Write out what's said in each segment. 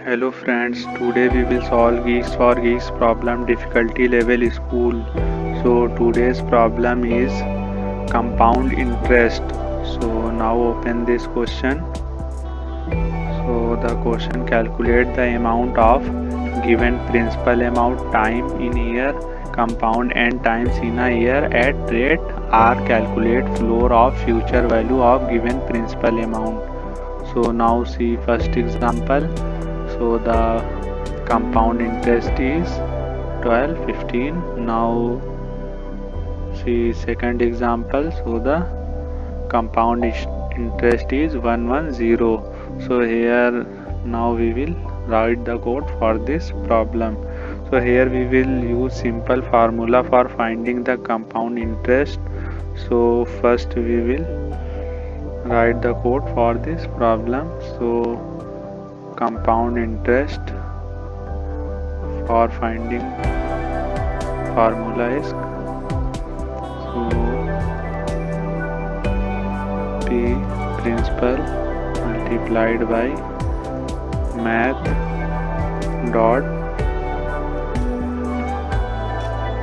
Hello friends, today we will solve Geeks for Geeks problem difficulty level school. So today's problem is compound interest. So now open this question. So the question calculate the amount of given principal amount time in year compound n times in a year at rate r calculate floor of future value of given principal amount. So now see first example. So the compound interest is 12, 15. Now see second example. So the compound interest is 110. So here now we will write the code for this problem. So here we will use simple formula for finding the compound interest. So first we will write the code for this problem. So compound interest for finding formula is so P principal multiplied by math dot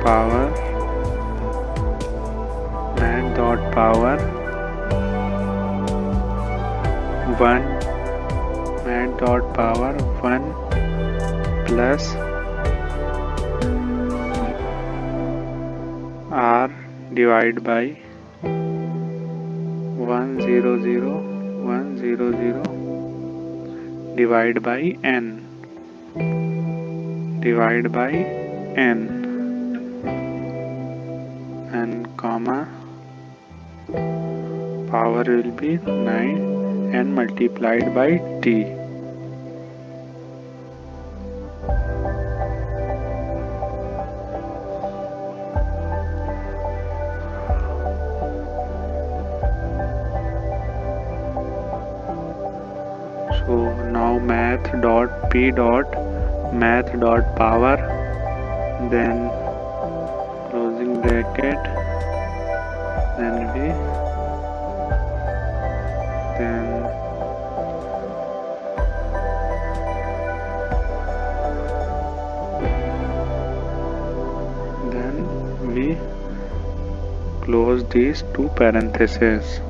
power 1 math dot power 1 plus r divided by 100 divided by n and comma power will be 9 and multiplied by t. So now math dot p dot math dot power, then closing bracket, then v, then we close these two parentheses.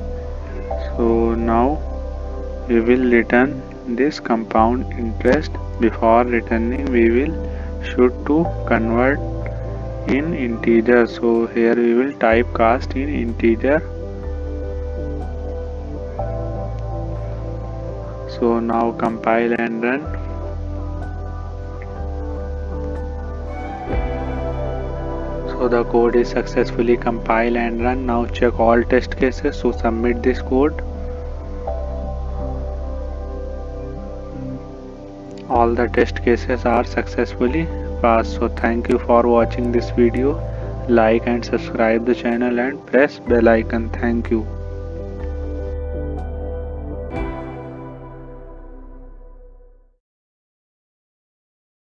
So now we will return this compound interest. Before returning we will should to convert in integer. So here we will typecast in integer. So now compile and run. So the code is successfully compiled and run. Now check all test cases. So submit this code. All the test cases are successfully passed. So thank you for watching this video. Like and subscribe the channel and press bell icon. Thank you.